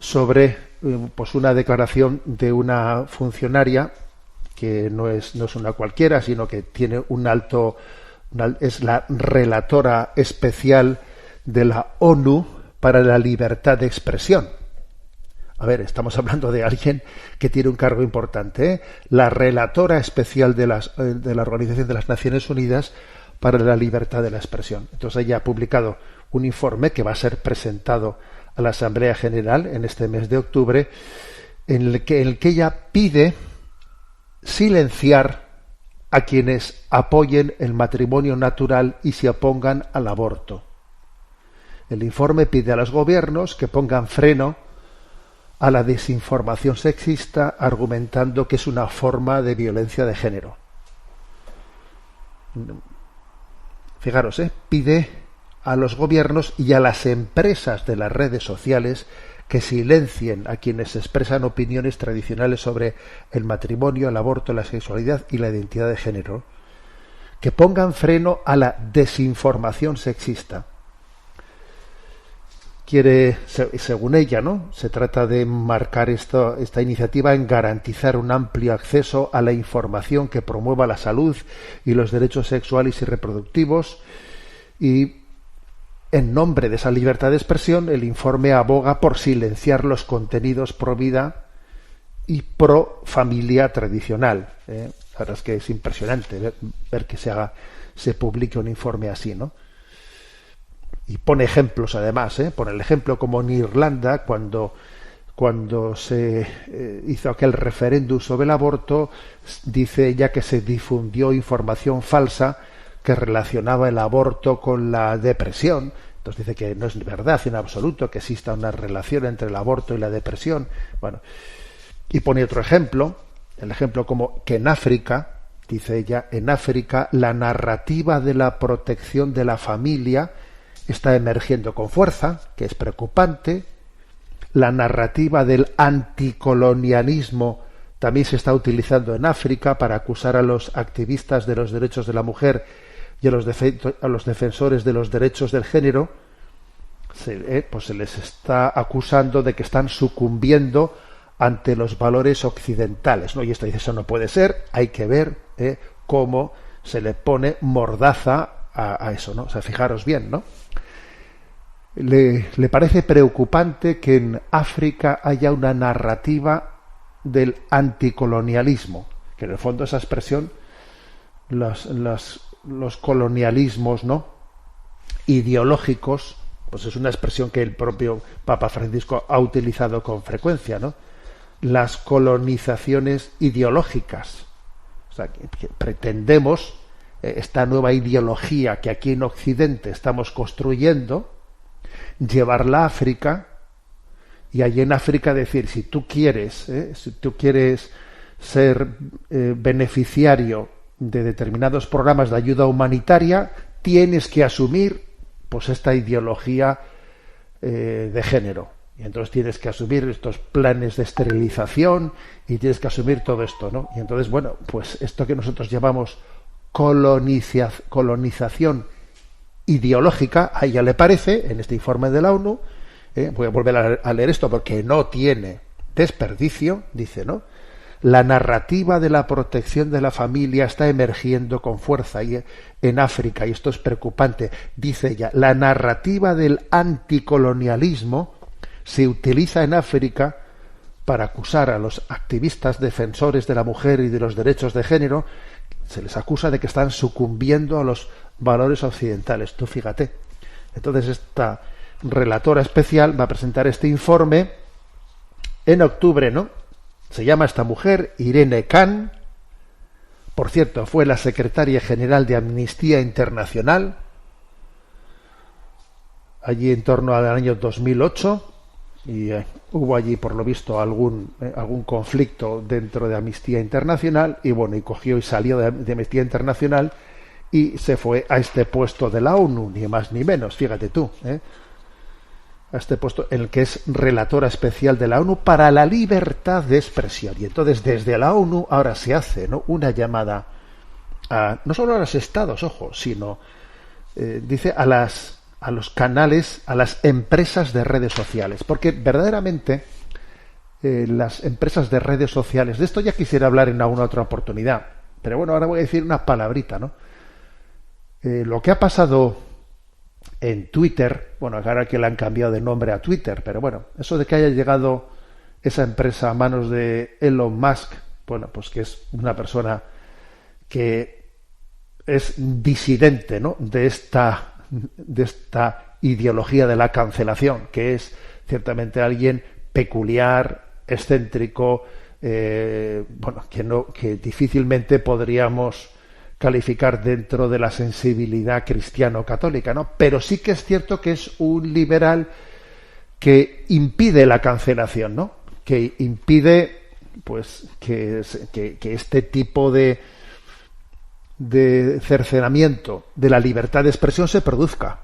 sobre pues una declaración de una funcionaria que no es una cualquiera, sino que tiene es la relatora especial de la ONU para la libertad de expresión. A ver, estamos hablando de alguien que tiene un cargo importante, ¿eh? La relatora especial de la Organización de las Naciones Unidas para la libertad de la expresión. Entonces ella ha publicado un informe que va a ser presentado a la Asamblea General en este mes de octubre, en el que ella pide silenciar a quienes apoyen el matrimonio natural y se opongan al aborto. El informe pide a los gobiernos que pongan freno a la desinformación sexista, argumentando que es una forma de violencia de género. Fijaros, pide a los gobiernos y a las empresas de las redes sociales que silencien a quienes expresan opiniones tradicionales sobre el matrimonio, el aborto, la sexualidad y la identidad de género, que pongan freno a la desinformación sexista. Quiere, según ella, ¿no?, se trata de marcar esta iniciativa en garantizar un amplio acceso a la información que promueva la salud y los derechos sexuales y reproductivos, y en nombre de esa libertad de expresión el informe aboga por silenciar los contenidos pro vida y pro familia tradicional. La verdad es que es impresionante ver que se publique un informe así, ¿no? Y pone ejemplos además, pone el ejemplo como en Irlanda, cuando se hizo aquel referéndum sobre el aborto, dice ella que se difundió información falsa que relacionaba el aborto con la depresión. Entonces dice que no es verdad en absoluto que exista una relación entre el aborto y la depresión. Bueno, y pone otro ejemplo, el ejemplo como que en África, dice ella, en África la narrativa de la protección de la familia está emergiendo con fuerza, que es preocupante. La narrativa del anticolonialismo también se está utilizando en África para acusar a los activistas de los derechos de la mujer y a los defensores de los derechos del género. Pues se les está acusando de que están sucumbiendo ante los valores occidentales, ¿no? Y esto dice, eso no puede ser, hay que ver cómo se le pone mordaza a eso, ¿no? O sea, fijaros bien, ¿no? Le parece preocupante que en África haya una narrativa del anticolonialismo, que en el fondo esa expresión, los colonialismos, ¿no?, ideológicos, pues es una expresión que el propio Papa Francisco ha utilizado con frecuencia, ¿no? Las colonizaciones ideológicas. O sea, que pretendemos esta nueva ideología que aquí en Occidente estamos construyendo, llevarla a África, y allí en África decir, si tú quieres ser beneficiario de determinados programas de ayuda humanitaria, tienes que asumir pues esta ideología de género, y entonces tienes que asumir estos planes de esterilización y tienes que asumir todo esto, ¿no? Y entonces, bueno, pues esto que nosotros llamamos colonización ideológica, a ella le parece, en este informe de la ONU, voy a volver a leer esto porque no tiene desperdicio, dice, ¿no? La narrativa de la protección de la familia está emergiendo con fuerza en África, y esto es preocupante. Dice ella, la narrativa del anticolonialismo se utiliza en África para acusar a los activistas defensores de la mujer y de los derechos de género. Se les acusa de que están sucumbiendo a los valores occidentales. Tú fíjate. Entonces esta relatora especial va a presentar este informe en octubre, ¿no? Se llama esta mujer Irene Khan. Por cierto, fue la secretaria general de Amnistía Internacional allí en torno al año 2008, y hubo allí, por lo visto, algún conflicto dentro de Amnistía Internacional, y bueno, y cogió y salió de Amnistía Internacional y se fue a este puesto de la ONU, ni más ni menos, fíjate tú, a este puesto en el que es relatora especial de la ONU para la libertad de expresión. Y entonces desde la ONU ahora se hace, ¿no?, una llamada no solo a los estados, ojo, sino dice a las a los canales, a las empresas de redes sociales, porque verdaderamente las empresas de redes sociales, de esto ya quisiera hablar en alguna otra oportunidad, pero bueno, ahora voy a decir una palabrita, ¿no? Lo que ha pasado en Twitter, bueno, ahora que le han cambiado de nombre a Twitter, pero bueno, eso de que haya llegado esa empresa a manos de Elon Musk, bueno, pues que es una persona que es disidente, ¿no?, de esta ideología de la cancelación, que es ciertamente alguien peculiar, excéntrico, bueno, que difícilmente podríamos calificar dentro de la sensibilidad cristiano-católica, ¿no? Pero sí que es cierto que es un liberal que impide la cancelación, ¿no? Que impide, pues, que este tipo de cercenamiento de la libertad de expresión se produzca.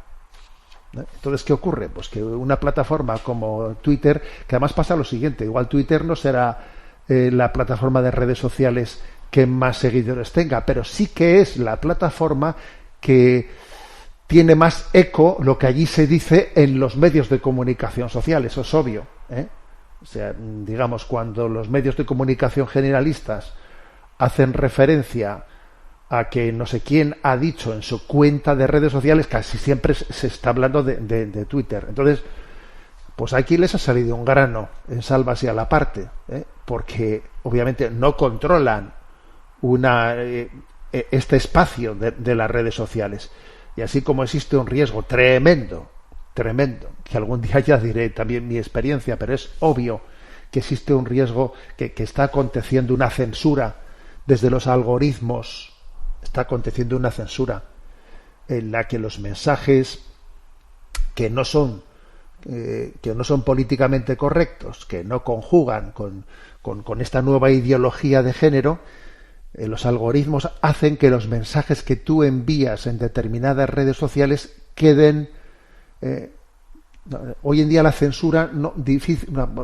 Entonces, ¿qué ocurre? Pues que una plataforma como Twitter, que además pasa lo siguiente, igual Twitter no será la plataforma de redes sociales que más seguidores tenga, pero sí que es la plataforma que tiene más eco lo que allí se dice en los medios de comunicación social, eso es obvio, ¿eh? O sea, digamos, cuando los medios de comunicación generalistas hacen referencia a que no sé quién ha dicho en su cuenta de redes sociales, casi siempre se está hablando de Twitter. Entonces, pues aquí les ha salido un grano en sálvase a la parte, ¿eh? Porque obviamente no controlan este espacio de las redes sociales. Y así como existe un riesgo tremendo, que algún día ya diré también mi experiencia, pero es obvio que existe un riesgo, que está aconteciendo una censura desde los algoritmos, está aconteciendo una censura en la que los mensajes que no son políticamente correctos, que no conjugan con esta nueva ideología de género, los algoritmos hacen que los mensajes que tú envías en determinadas redes sociales queden... hoy en día la censura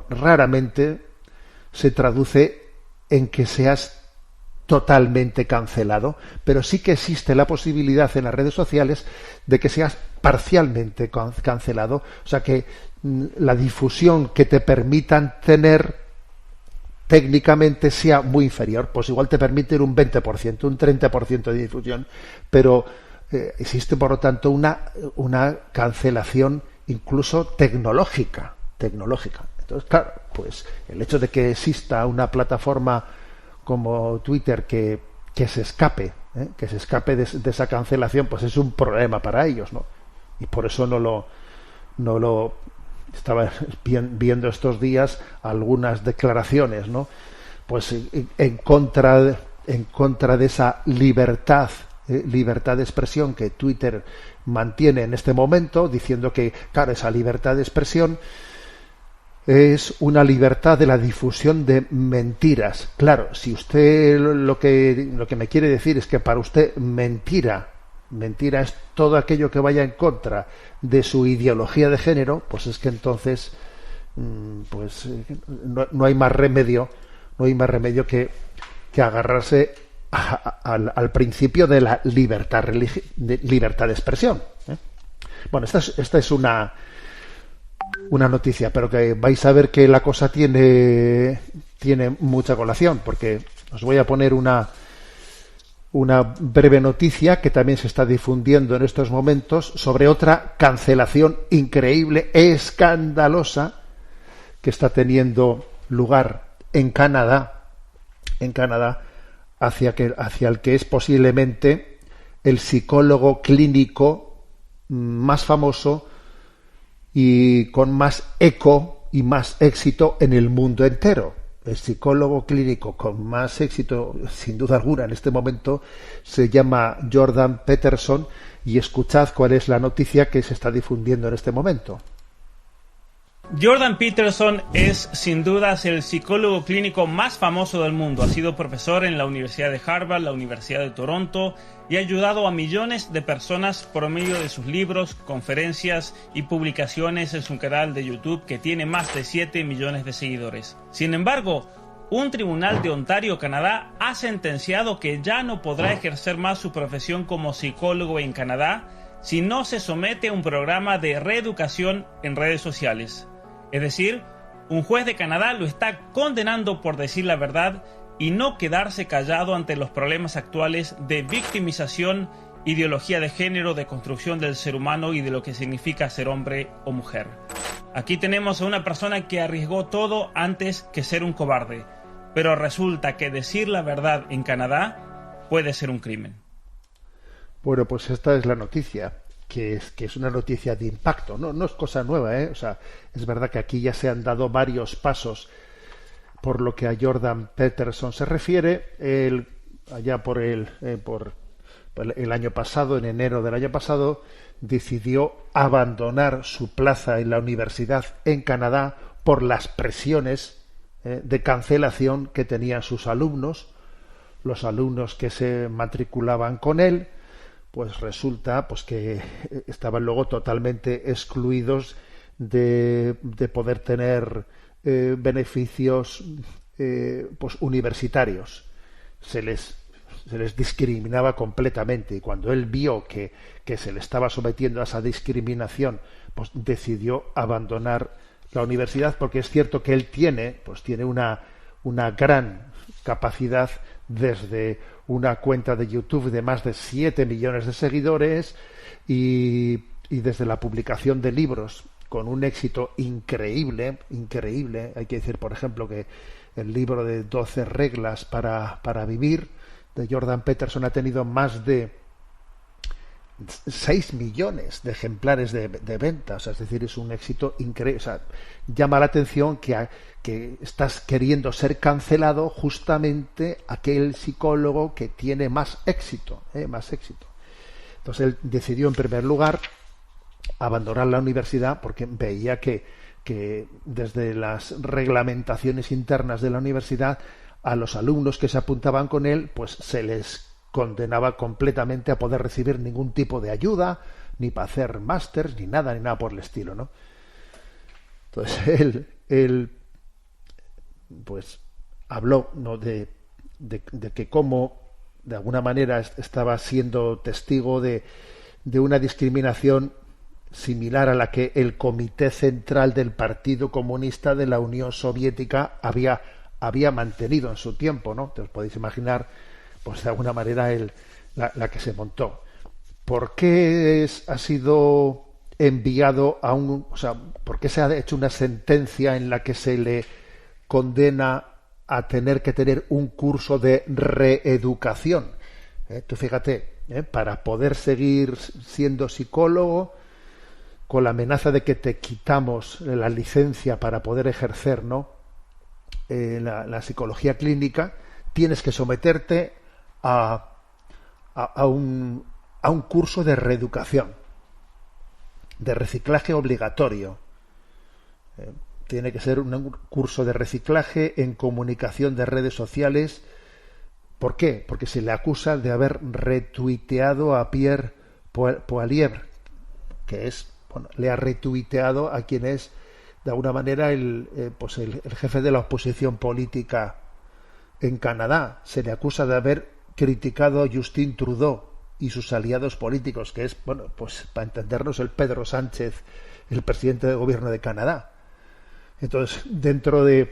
raramente se traduce en que seas totalmente cancelado, pero sí que existe la posibilidad en las redes sociales de que seas parcialmente cancelado, o sea que la difusión que te permitan tener técnicamente sea muy inferior, pues igual te permiten un 20%, un 30% de difusión, pero existe por lo tanto una cancelación incluso tecnológica. Entonces, claro, pues el hecho de que exista una plataforma como Twitter que se escape de esa cancelación, pues es un problema para ellos, ¿no? Y por eso no lo estaba viendo estos días algunas declaraciones, ¿no? Pues en contra de esa libertad de expresión que Twitter mantiene en este momento, diciendo que, claro, esa libertad de expresión es una libertad de la difusión de mentiras. Claro, si usted lo que me quiere decir es que para usted mentira es todo aquello que vaya en contra de su ideología de género, pues es que entonces no hay más remedio que agarrarse al principio de la libertad de expresión, ¿eh? Bueno, esta es una noticia, pero que vais a ver que la cosa tiene mucha colación, porque os voy a poner una breve noticia que también se está difundiendo en estos momentos sobre otra cancelación increíble, escandalosa, que está teniendo lugar en Canadá, hacia el que es posiblemente el psicólogo clínico más famoso y con más eco y más éxito en el mundo entero. El psicólogo clínico con más éxito, sin duda alguna, en este momento se llama Jordan Peterson, y escuchad cuál es la noticia que se está difundiendo en este momento. Jordan Peterson es sin dudas el psicólogo clínico más famoso del mundo. Ha sido profesor en la Universidad de Harvard, la Universidad de Toronto, y ha ayudado a millones de personas por medio de sus libros, conferencias y publicaciones en su canal de YouTube, que tiene más de 7 millones de seguidores. Sin embargo, un tribunal de Ontario, Canadá, ha sentenciado que ya no podrá ejercer más su profesión como psicólogo en Canadá si no se somete a un programa de reeducación en redes sociales. Es decir, un juez de Canadá lo está condenando por decir la verdad y no quedarse callado ante los problemas actuales de victimización, ideología de género, de construcción del ser humano y de lo que significa ser hombre o mujer. Aquí tenemos a una persona que arriesgó todo antes que ser un cobarde, pero resulta que decir la verdad en Canadá puede ser un crimen. Bueno, pues esta es la noticia, que es una noticia de impacto. No es cosa nueva, ¿eh? O sea, es verdad que aquí ya se han dado varios pasos por lo que a Jordan Peterson se refiere. Allá por el año pasado, en enero del año pasado, decidió abandonar su plaza en la universidad en Canadá por las presiones de cancelación que tenían sus alumnos. Los alumnos que se matriculaban con él, pues resulta pues que estaban luego totalmente excluidos de poder tener beneficios pues universitarios. Se les discriminaba completamente, y cuando él vio que se le estaba sometiendo a esa discriminación, pues decidió abandonar la universidad, porque es cierto que él tiene una gran capacidad, desde una cuenta de YouTube de más de 7 millones de seguidores y desde la publicación de libros con un éxito increíble. Hay que decir, por ejemplo, que el libro de 12 reglas para vivir de Jordan Peterson ha tenido más de 6 millones de ejemplares de ventas. Es decir, es un éxito increíble. O sea, llama la atención que estás queriendo ser cancelado justamente aquel psicólogo que tiene más éxito. Entonces él decidió, en primer lugar, abandonar la universidad porque veía que desde las reglamentaciones internas de la universidad, a los alumnos que se apuntaban con él, pues se les condenaba completamente a poder recibir ningún tipo de ayuda, ni para hacer másters, ni nada por el estilo, ¿no? Entonces él pues habló, ¿no?, de que cómo de alguna manera estaba siendo testigo de una discriminación similar a la que el Comité Central del Partido Comunista de la Unión Soviética había mantenido en su tiempo, ¿no? Te os podéis imaginar, pues de alguna manera la que se montó. ¿Por qué ha sido enviado por qué se ha hecho una sentencia en la que se le condena a tener que tener un curso de reeducación? Tú fíjate, para poder seguir siendo psicólogo, con la amenaza de que te quitamos la licencia para poder ejercer, ¿no?, la psicología clínica, tienes que someterte a un curso de reeducación, de reciclaje obligatorio. Tiene que ser un curso de reciclaje en comunicación de redes sociales. ¿Por qué? Porque se le acusa de haber retuiteado a Pierre Poilievre, que le ha retuiteado a quien es de alguna manera el jefe de la oposición política en Canadá. Se le acusa de haber criticado a Justin Trudeau y sus aliados políticos, que es, pues para entendernos, el Pedro Sánchez, el presidente del gobierno de Canadá. Entonces, dentro de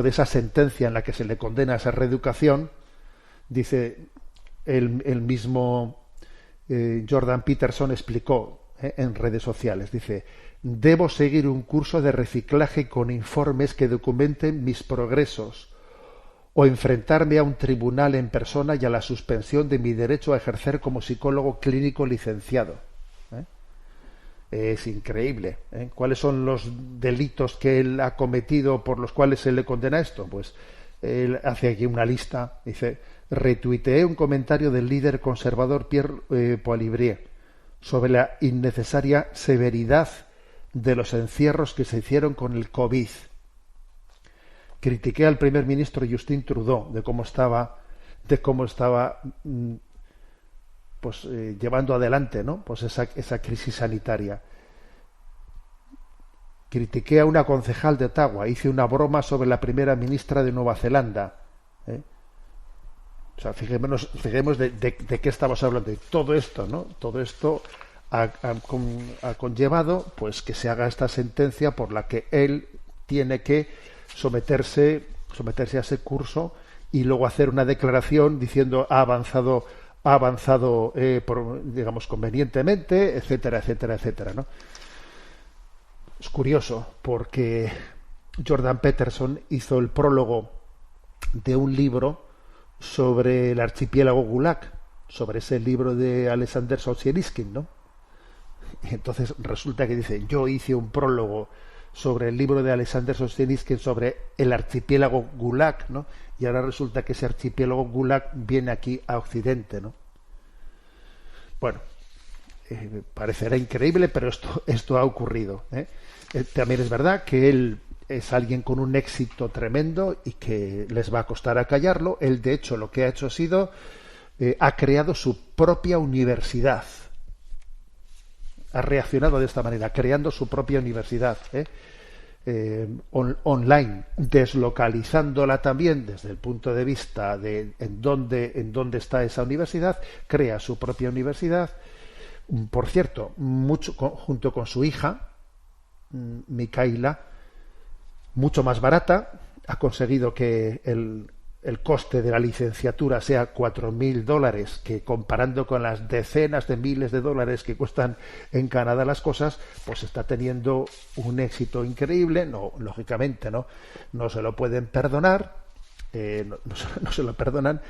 esa sentencia en la que se le condena a esa reeducación, dice el mismo Jordan Peterson, explicó en redes sociales, dice: debo seguir un curso de reciclaje con informes que documenten mis progresos, o enfrentarme a un tribunal en persona y a la suspensión de mi derecho a ejercer como psicólogo clínico licenciado. Es increíble. ¿Cuáles son los delitos que él ha cometido por los cuales se le condena esto? Pues él hace aquí una lista. Dice: retuiteé un comentario del líder conservador Pierre Poilievre sobre la innecesaria severidad de los encierros que se hicieron con el COVID. Critiqué al primer ministro Justin Trudeau de cómo estaba llevando adelante, ¿no?, pues esa crisis sanitaria. Critiqué a una concejal de Ottawa, hice una broma sobre la primera ministra de Nueva Zelanda. O sea, fijemos de qué estamos hablando. Y todo esto, ¿no? Todo esto ha conllevado pues que se haga esta sentencia por la que él tiene que someterse a ese curso y luego hacer una declaración diciendo ha avanzado digamos convenientemente, etcétera, etcétera, etcétera, ¿no? Es curioso porque Jordan Peterson hizo el prólogo de un libro sobre el archipiélago Gulag, sobre ese libro de Alexander Solzhenitsyn, ¿no? Y entonces resulta que dice, yo hice un prólogo sobre el libro de Alexander Solzhenitsyn sobre el archipiélago Gulag, ¿no? Y ahora resulta que ese archipiélago Gulag viene aquí a Occidente, ¿no? Bueno, parecerá increíble, pero esto ha ocurrido, ¿eh? También es verdad que él es alguien con un éxito tremendo y que les va a costar acallarlo. Él, de hecho, lo que ha hecho ha sido, ha creado su propia universidad. Ha reaccionado de esta manera, creando su propia universidad, online, deslocalizándola también desde el punto de vista de en dónde está esa universidad, crea su propia universidad. Por cierto, junto con su hija, Micaela, mucho más barata, ha conseguido que el coste de la licenciatura sea $4.000, que comparando con las decenas de miles de dólares que cuestan en Canadá las cosas, pues está teniendo un éxito increíble. No, lógicamente no se lo pueden perdonar, no se lo perdonan,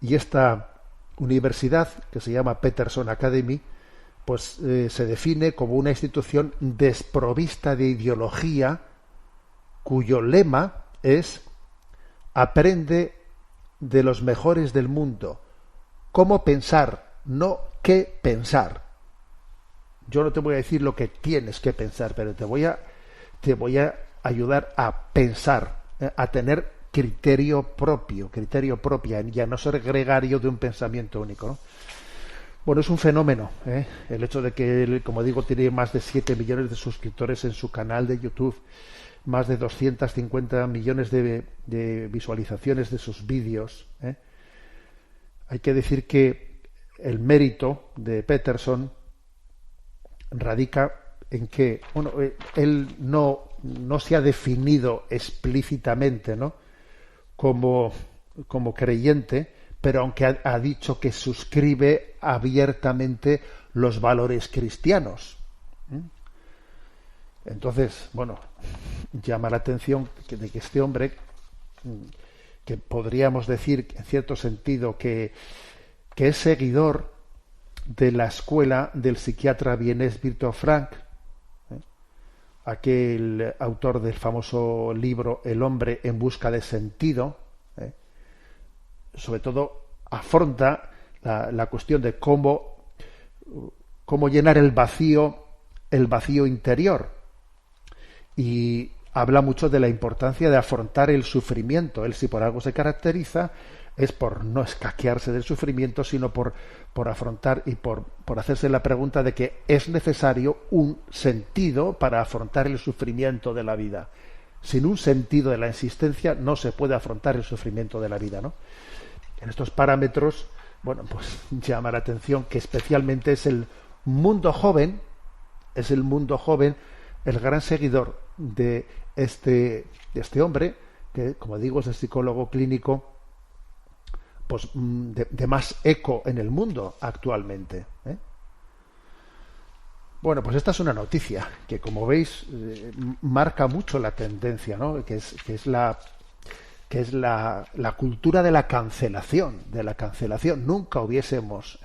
y esta universidad, que se llama Peterson Academy, pues se define como una institución desprovista de ideología, cuyo lema es aprende de los mejores del mundo. ¿Cómo pensar? No qué pensar. Yo no te voy a decir lo que tienes que pensar, pero te voy a ayudar a pensar, a tener criterio propio, y a no ser gregario de un pensamiento único, ¿no? Bueno, es un fenómeno, el hecho de que él, como digo, tiene más de 7 millones de suscriptores en su canal de YouTube, más de 250 millones de visualizaciones de sus vídeos. Hay que decir que el mérito de Peterson radica en que, bueno, él no se ha definido explícitamente, ¿no?, como creyente, pero aunque ha dicho que suscribe abiertamente los valores cristianos. Entonces, bueno, llama la atención de que este hombre, que podríamos decir en cierto sentido que es seguidor de la escuela del psiquiatra vienés Viktor Frankl, aquel autor del famoso libro El hombre en busca de sentido, sobre todo afronta la cuestión de cómo llenar el vacío interior, y habla mucho de la importancia de afrontar el sufrimiento. Él, si por algo se caracteriza, es por no escaquearse del sufrimiento, sino por afrontar y por hacerse la pregunta de que es necesario un sentido para afrontar el sufrimiento de la vida. Sin un sentido de la existencia no se puede afrontar el sufrimiento de la vida, ¿no? En estos parámetros, bueno, pues llama la atención que especialmente es el mundo joven el gran seguidor de este hombre, que, como digo, es el psicólogo clínico pues de más eco en el mundo actualmente, Bueno, pues esta es una noticia que, como veis, marca mucho la tendencia, ¿no?, que es la cultura de la cancelación. Nunca hubiésemos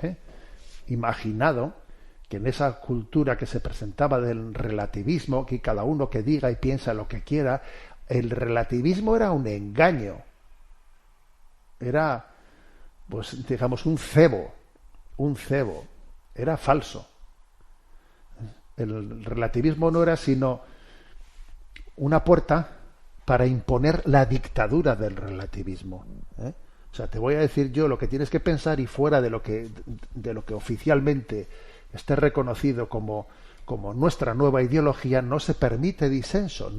imaginado que en esa cultura que se presentaba del relativismo, que cada uno que diga y piensa lo que quiera, el relativismo era un engaño, era, pues digamos, un cebo, era falso. El relativismo no era sino una puerta para imponer la dictadura del relativismo. O sea, te voy a decir yo lo que tienes que pensar, y fuera de lo que oficialmente esté reconocido como nuestra nueva ideología, no se permite disenso.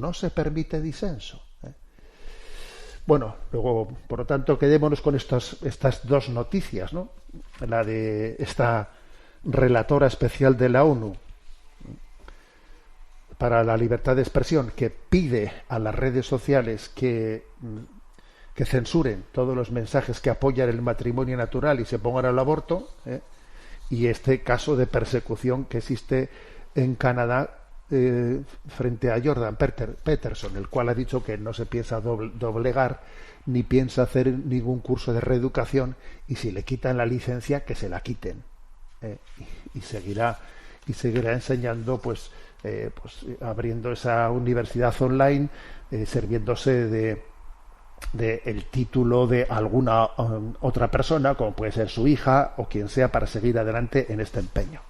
Bueno, luego, por lo tanto, quedémonos con estas dos noticias, ¿no? La de esta relatora especial de la ONU para la libertad de expresión, que pide a las redes sociales que censuren todos los mensajes que apoyan el matrimonio natural y se pongan al aborto, y este caso de persecución que existe en Canadá frente a Jordan Peterson, el cual ha dicho que no se piensa doblegar ni piensa hacer ningún curso de reeducación, y si le quitan la licencia, que se la quiten, y seguirá enseñando, pues abriendo esa universidad online, sirviéndose de el título de alguna otra persona, como puede ser su hija o quien sea, para seguir adelante en este empeño.